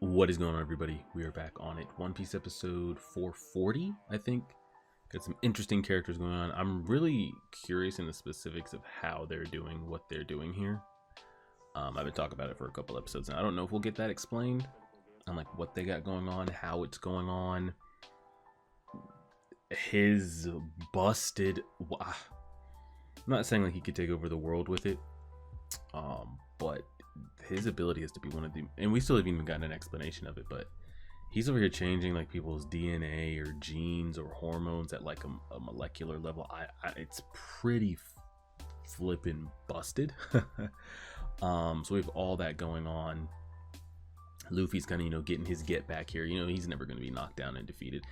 What is going on, everybody? We are back on it. One Piece episode 440, I think. Got some interesting characters going on. I'm really curious in the specifics of how they're doing what they're doing here. I've been talking about it for a couple episodes, and I don't know if we'll get that explained on like what they got going on, how it's going on. His busted. I'm not saying like he could take over the world with it, but his ability is to be one of the, and we still haven't even gotten an explanation of it, but he's over here changing like people's DNA or genes or hormones at like a molecular level. It's pretty flippin' busted. So we have all that going on. Luffy's kind of getting his get back here. He's never going to be knocked down and defeated.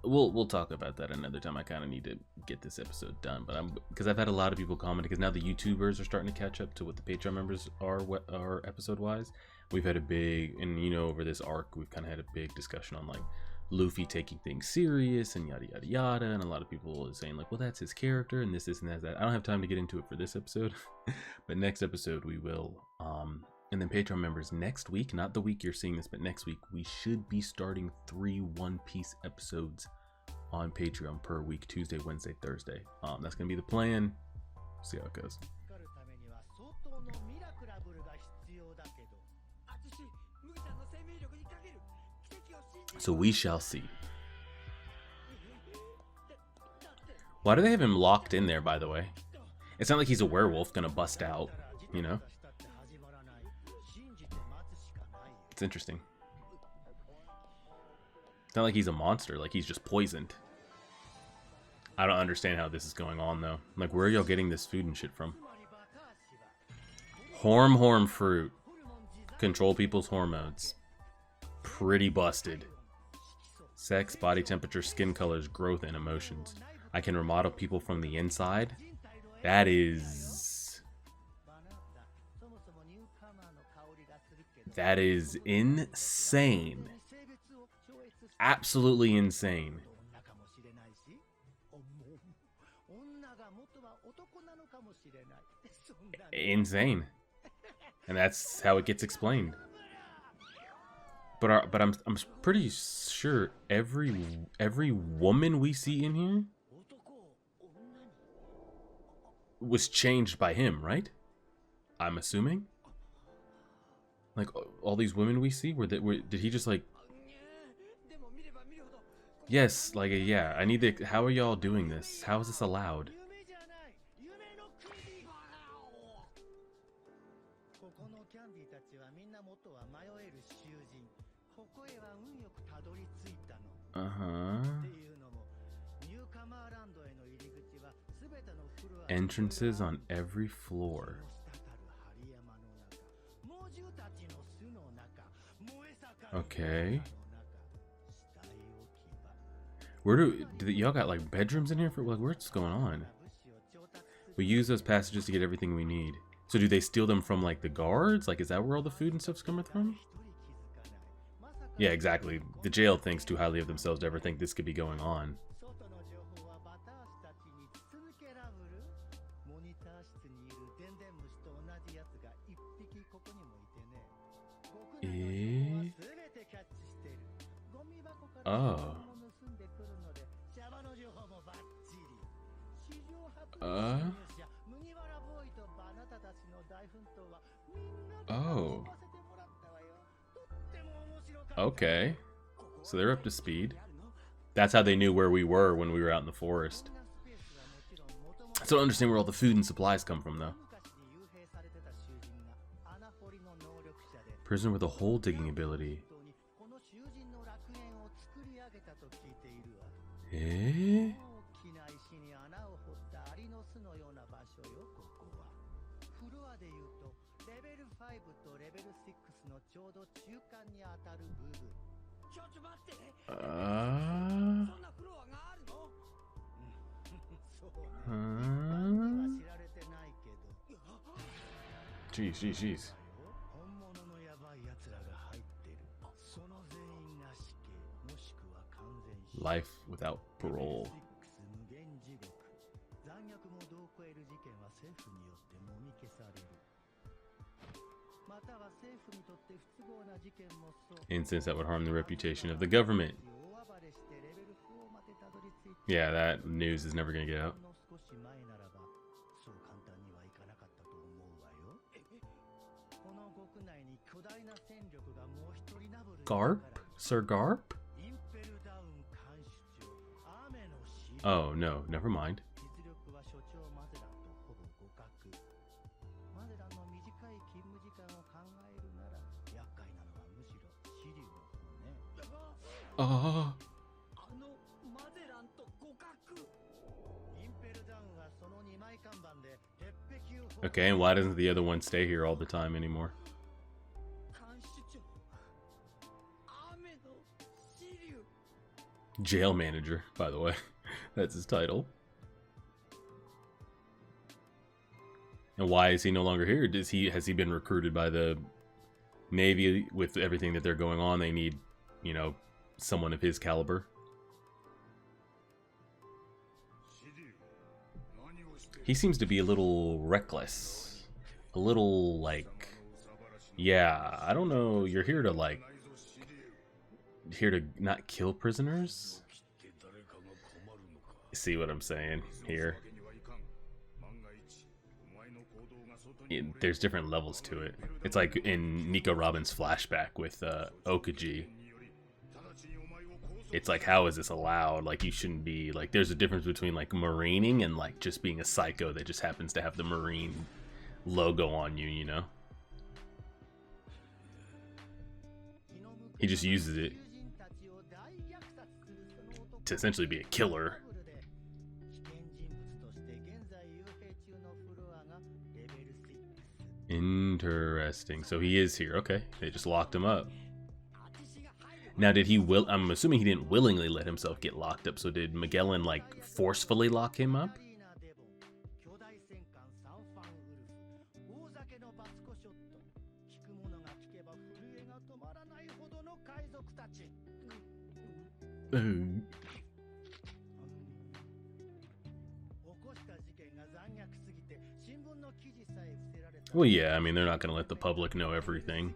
We'll talk about that another time. I kind of need to get this episode done, but because I've had a lot of people comment, because now the YouTubers are starting to catch up to what the Patreon members are episode wise. We've had a big, and over this arc, we've kind of had a big discussion on like Luffy taking things serious and yada yada yada, and a lot of people are saying like, well, that's his character and this and that. I don't have time to get into it for this episode, but next episode we will. And then Patreon members, next week, not the week you're seeing this, but next week, we should be starting 3 One Piece episodes on Patreon per week, Tuesday, Wednesday, Thursday. That's going to be the plan. See how it goes. So we shall see. Why do they have him locked in there, by the way? It's not like he's a werewolf going to bust out, It's interesting. It's not like he's a monster, like he's just poisoned. I don't understand how this is going on though. Like, where are y'all getting this food and shit from? Horm fruit. Control people's hormones. Pretty busted. Sex, body temperature, skin colors, growth, and emotions. I can remodel people from the inside. That is insane. Absolutely insane. Insane. And that's how it gets explained. But I'm pretty sure every woman we see in here was changed by him, right? I'm assuming. Like, all these women we see, did he just like... Yes, like, yeah, I need the... How are y'all doing this? How is this allowed? Uh-huh. Entrances on every floor. Okay. Where do y'all got like bedrooms in here for like what's going on? We use those passages to get everything we need. So do they steal them from like the guards? Like, is that where all the food and stuff's coming from? Yeah, exactly. The jail thinks too highly of themselves to ever think this could be going on. Oh. Oh. Okay. So they're up to speed. That's how they knew where we were when we were out in the forest. I still don't understand where all the food and supplies come from, though. Prisoner with a hole digging ability. Eh? Jeez. Life without parole. Incidents that would harm the reputation of the government. Yeah, that news is never gonna get out. Garp? Sir Garp? Oh, no, never mind. Okay, and why doesn't the other one stay here all the time anymore? Jail manager, by the way. That's his title. And why is he no longer here? Has he been recruited by the Navy? With everything that they're going on, they need, you know, someone of his caliber. He seems to be a little reckless. A little, like, yeah, I don't know, you're here to, like, here to not kill prisoners? See what I'm saying here? There's different levels to it. It's like in Nico Robin's flashback with Okaji. It's like, how is this allowed? Like, you shouldn't be, like, there's a difference between, like, marining and, like, just being a psycho that just happens to have the Marine logo on you, you know? He just uses it to essentially be a killer. Interesting. So he is here. Okay. They just locked him up. Now, did he I'm assuming he didn't willingly let himself get locked up. So did Magellan, like, forcefully lock him up? Well, yeah, I mean, they're not going to let the public know everything.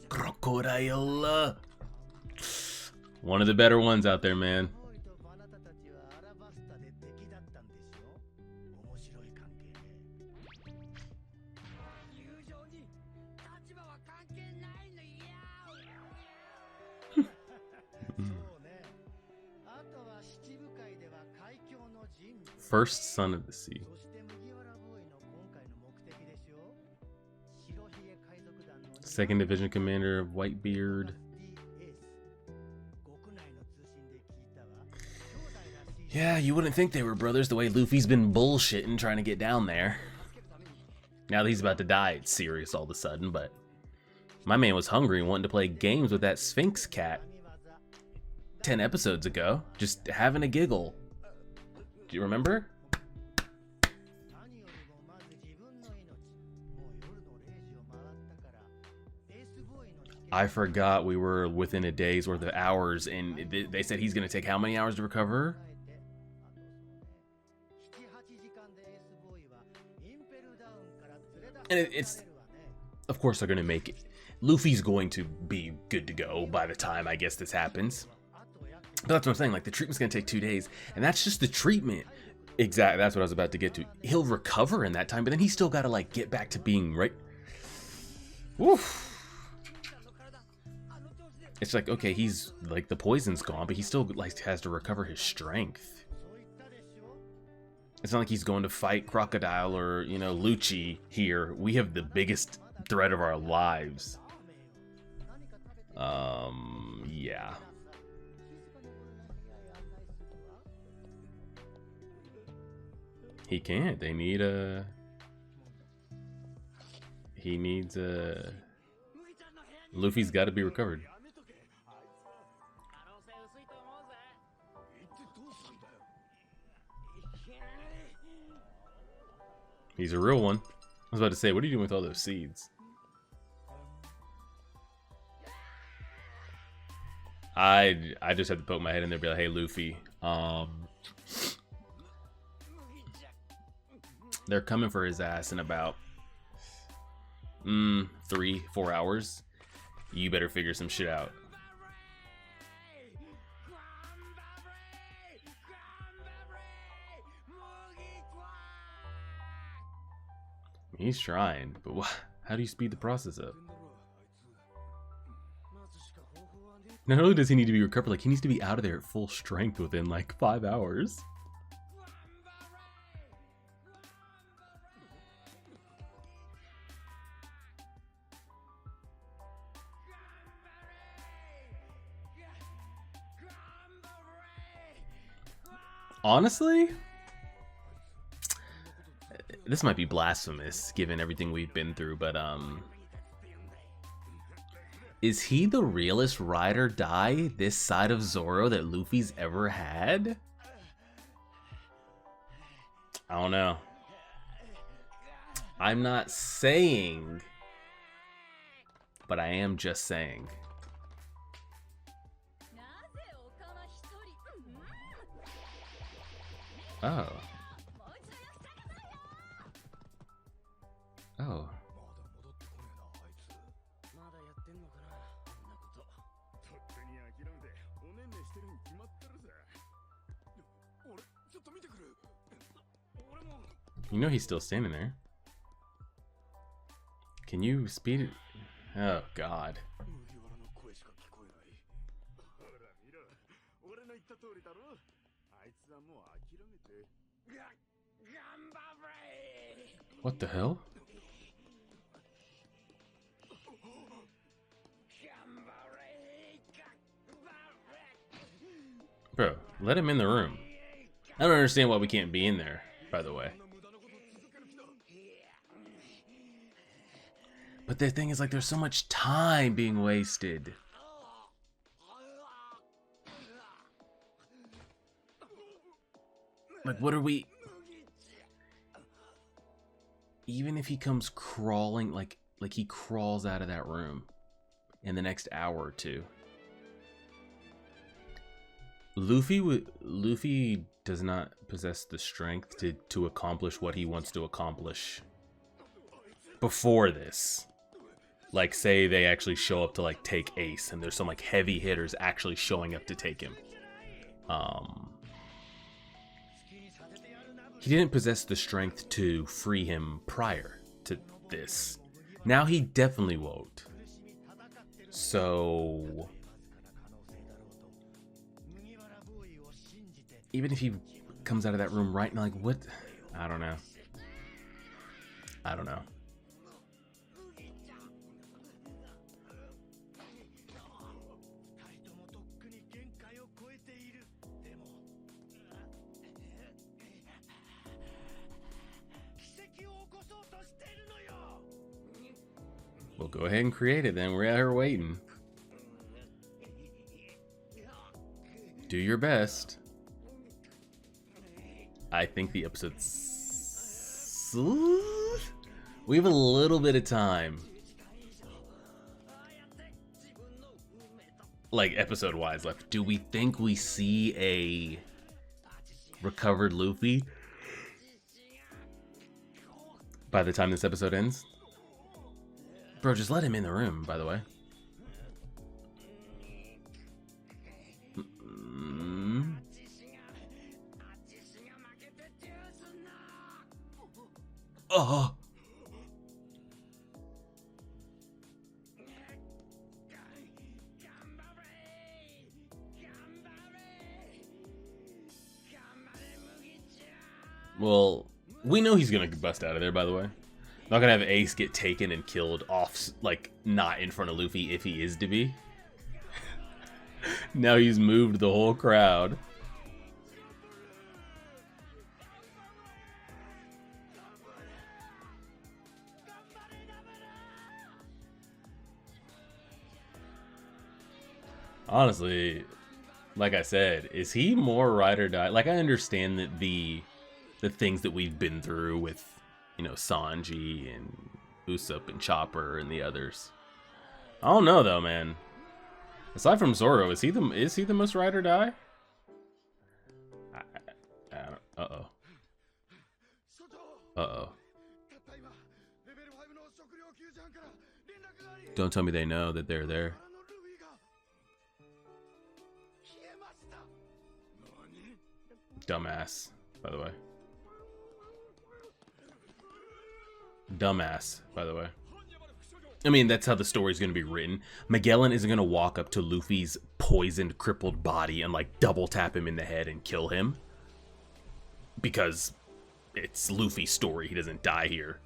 Crocodile. One of the better ones out there, man. First son of the sea. Second Division Commander of Whitebeard. Yeah, you wouldn't think they were brothers the way Luffy's been bullshitting trying to get down there. Now that he's about to die, it's serious all of a sudden, but my man was hungry and wanting to play games with that Sphinx cat 10 episodes ago, just having a giggle. Do you remember? I forgot we were within a day's worth of hours, and they said he's going to take how many hours to recover? And it's, of course, they're going to make it. Luffy's going to be good to go by the time, I guess, this happens. But that's what I'm saying, like, the treatment's going to take 2 days, and that's just the treatment. Exactly, that's what I was about to get to. He'll recover in that time, but then he's still got to, like, get back to being right. Woof. It's like, okay, he's, like, the poison's gone, but he still, like, has to recover his strength. It's not like he's going to fight Crocodile or, you know, Lucci here. We have the biggest threat of our lives. Yeah. He can't. They need a... He needs a... Luffy's got to be recovered. He's a real one. I was about to say, what are you doing with all those seeds? I just have to poke my head in there and be like, hey, Luffy, they're coming for his ass in about 3-4 hours. You better figure some shit out. He's trying, but how do you speed the process up? Not only does he need to be recovered, like he needs to be out of there at full strength within like 5 hours. Honestly, this might be blasphemous given everything we've been through, but is he the realest ride or die this side of Zoro that Luffy's ever had? I don't know. I'm not saying, but I am just saying. Oh. Oh. You know he's still standing there. Can you speed it? Oh, God. What the hell? Bro, let him in the room. I don't understand why we can't be in there, by the way. But the thing is, like, there's so much time being wasted. Like, what are we... Even if he comes crawling, like he crawls out of that room in the next hour or two. Luffy does not possess the strength to accomplish what he wants to accomplish before this. Like, say they actually show up to, like, take Ace, and there's some, like, heavy hitters actually showing up to take him. He didn't possess the strength to free him prior to this. Now he definitely won't. So... even if he comes out of that room right now, like, what? I don't know. I don't know. Well, go ahead and create it then. We're out here waiting. Do your best. I think the episode's... we have a little bit of time. Like, episode-wise left. Do we think we see a recovered Luffy by the time this episode ends? Bro, just let him in the room, by the way. Oh. Well, we know he's gonna bust out of there, by the way. Not gonna have Ace get taken and killed off, like, not in front of Luffy if he is to be. Now he's moved the whole crowd. Honestly, like I said, is he more ride or die? Like, I understand that the things that we've been through with, you know, Sanji and Usopp and Chopper and the others. I don't know though, man. Aside from Zoro, is he the most ride or die? Uh-oh. Uh-oh. Don't tell me they know that they're there. Dumbass, by the way. Dumbass, by the way. I mean, that's how the story's going to be written. Magellan isn't going to walk up to Luffy's poisoned, crippled body and, like, double tap him in the head and kill him. Because it's Luffy's story. He doesn't die here.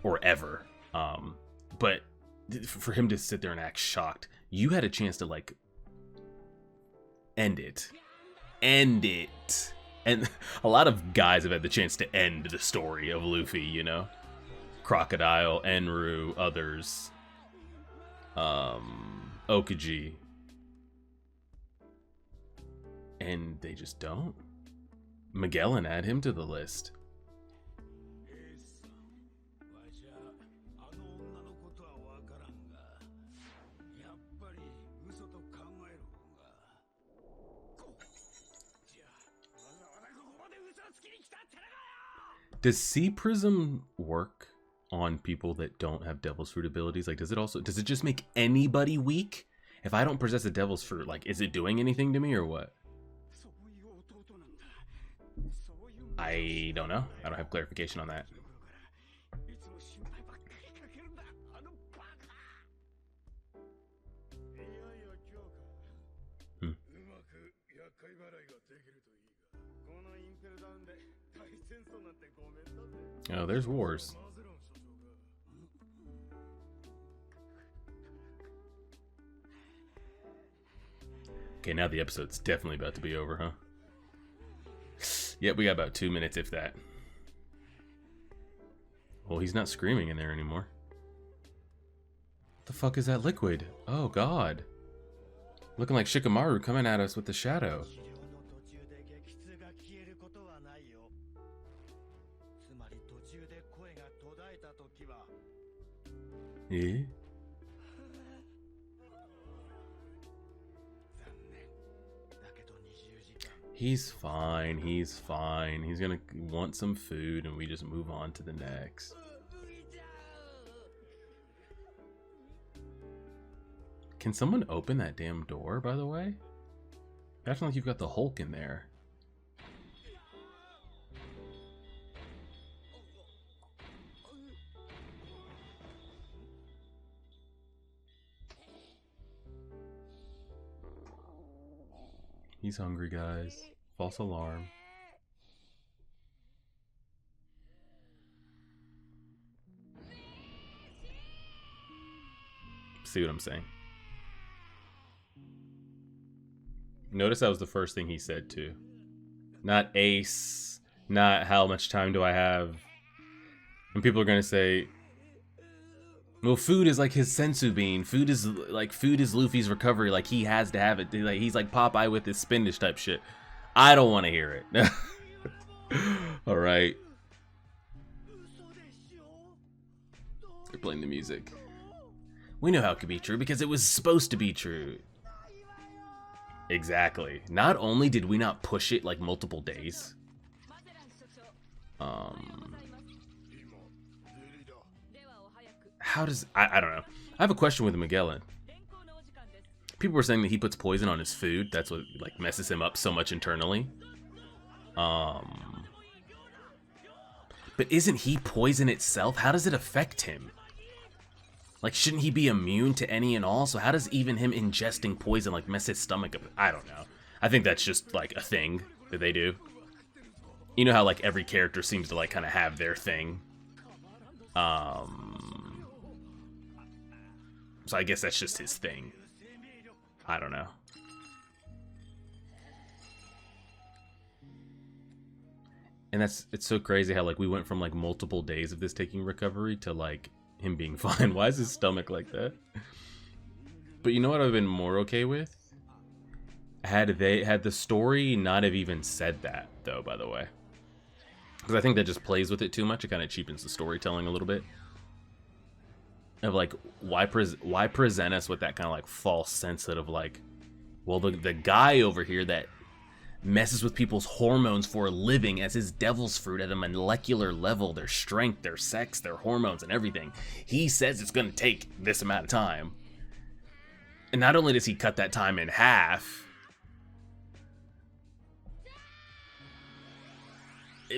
Or ever. But for him to sit there and act shocked, you had a chance to, like, end it. End it. And a lot of guys have had the chance to end the story of Luffy, you know? Crocodile, Enru, others, Okaji, and they just don't. Magellan, add him to the list. Does Sea Prism work on people that don't have Devil's Fruit abilities? Like, does it just make anybody weak? If I don't possess a Devil's Fruit, like, is it doing anything to me or what? I don't know. I don't have clarification on that. Oh, there's wars. Okay, now the episode's definitely about to be over, huh? Yep, we got about 2 minutes, if that. Well, he's not screaming in there anymore. What the fuck is that liquid? Oh, God. Looking like Shikamaru coming at us with the shadow. Yeah. He's fine, he's fine. He's gonna want some food and we just move on to the next. Can someone open that damn door, by the way? Acting like you've got the Hulk in there. He's hungry, guys. False alarm. See what I'm saying? Notice that was the first thing he said too. Not ace, not how much time do I have. And people are gonna say, well, food is like his sensu bean. Food is Luffy's recovery. Like, he has to have it. Like, he's like Popeye with his spinach type shit. I don't want to hear it. All right. They're playing the music. We know how it could be true because it was supposed to be true. Exactly. Not only did we not push it like multiple days. How does... I don't know. I have a question with Magellan. People were saying that he puts poison on his food. That's what, like, messes him up so much internally. But isn't he poison itself? How does it affect him? Like, shouldn't he be immune to any and all? So how does even him ingesting poison, like, mess his stomach up? I don't know. I think that's just, like, a thing that they do. You know how, like, every character seems to, like, kind of have their thing. So I guess that's just his thing. I don't know. And it's so crazy how, like, we went from, like, multiple days of this taking recovery to, like, him being fine. Why is his stomach like that? But you know what I've been more okay with? Had the story not have even said that, though, by the way. Because I think that just plays with it too much. It kind of cheapens the storytelling a little bit. of like why present us with that kind of like false sense that of like, well, the guy over here that messes with people's hormones for a living as his devil's fruit at a molecular level, their strength, their sex, their hormones, and everything. He says it's going to take this amount of time. And not only does he cut that time in half,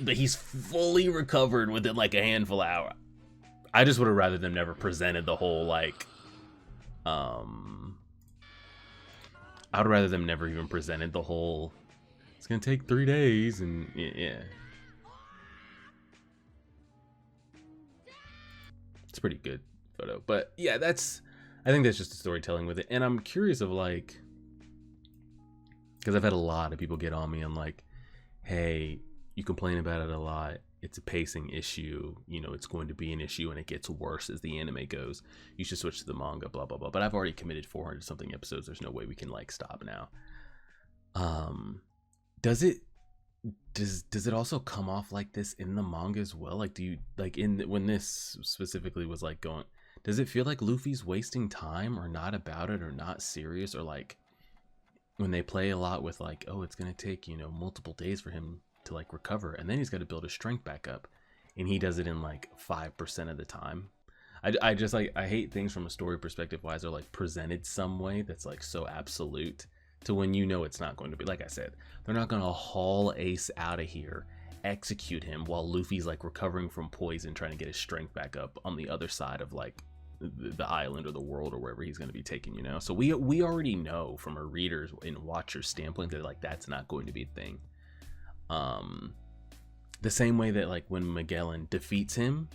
but he's fully recovered within like a handful of hours. I just would have rather them never presented the whole like, I would rather them never even presented the whole, it's gonna take 3 days, and yeah. It's a pretty good photo. But yeah, I think that's just the storytelling with it. And I'm curious of like, because I've had a lot of people get on me and like, hey, you complain about it a lot. It's a pacing issue. You know, it's going to be an issue and it gets worse as the anime goes. You should switch to the manga, blah, blah, blah. But I've already committed 400 something episodes. There's no way we can like stop now. Does it also come off like this in the manga as well? Like, do you like when this specifically was like going, does it feel like Luffy's wasting time or not about it or not serious, or like when they play a lot with like, oh, it's going to take, you know, multiple days for him to like recover, and then he's got to build his strength back up, and he does it in like 5% of the time. I just like, I hate things from a story perspective wise they're like presented some way that's like so absolute to when you know it's not going to be. Like I said, they're not going to haul Ace out of here, execute him while Luffy's like recovering from poison, trying to get his strength back up on the other side of like the island or the world or wherever he's going to be taken, you know. So we already know from a readers and watchers standpoint that like that's not going to be a thing. The same way that like when Magellan defeats him,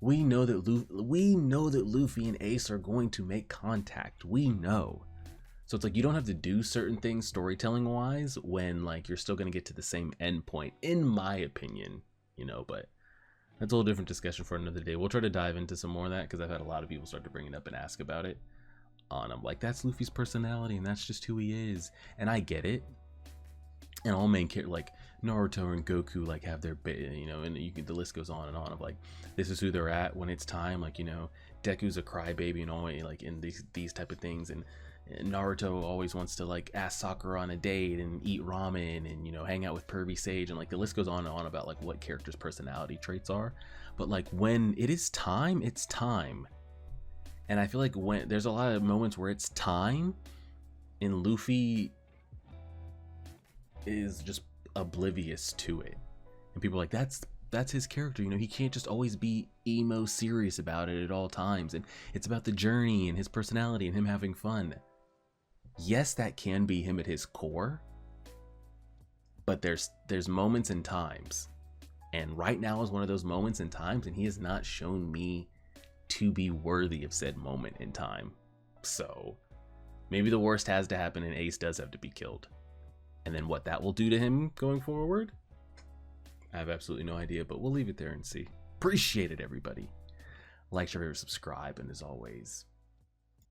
we know that Luffy and Ace are going to make contact. We know. So it's like you don't have to do certain things storytelling wise when like you're still going to get to the same end point, in my opinion, you know. But that's a whole different discussion for another day. We'll try to dive into some more of that because I've had a lot of people start to bring it up and ask about it. And I'm like, that's Luffy's personality and that's just who he is. And I get it. And all main characters like Naruto and Goku like have their you know, and the list goes on and on of like, this is who they're at when it's time. Like, you know, Deku's a crybaby and all like in these type of things, and Naruto always wants to like ask Sakura on a date and eat ramen and, you know, hang out with Pervy Sage, and like the list goes on and on about like what characters' personality traits are. But like when it is time, it's time. And I feel like when there's a lot of moments where it's time and Luffy is just oblivious to it, and people are like, that's his character, you know, he can't just always be emo serious about it at all times, and it's about the journey and his personality and him having fun. Yes, that can be him at his core, but there's moments and times, and right now is one of those moments and times, and he has not shown me to be worthy of said moment in time. So maybe the worst has to happen and Ace does have to be killed. And then what that will do to him going forward, I have absolutely no idea, but we'll leave it there and see. Appreciate it, everybody. Like, share, favorite, subscribe, and as always,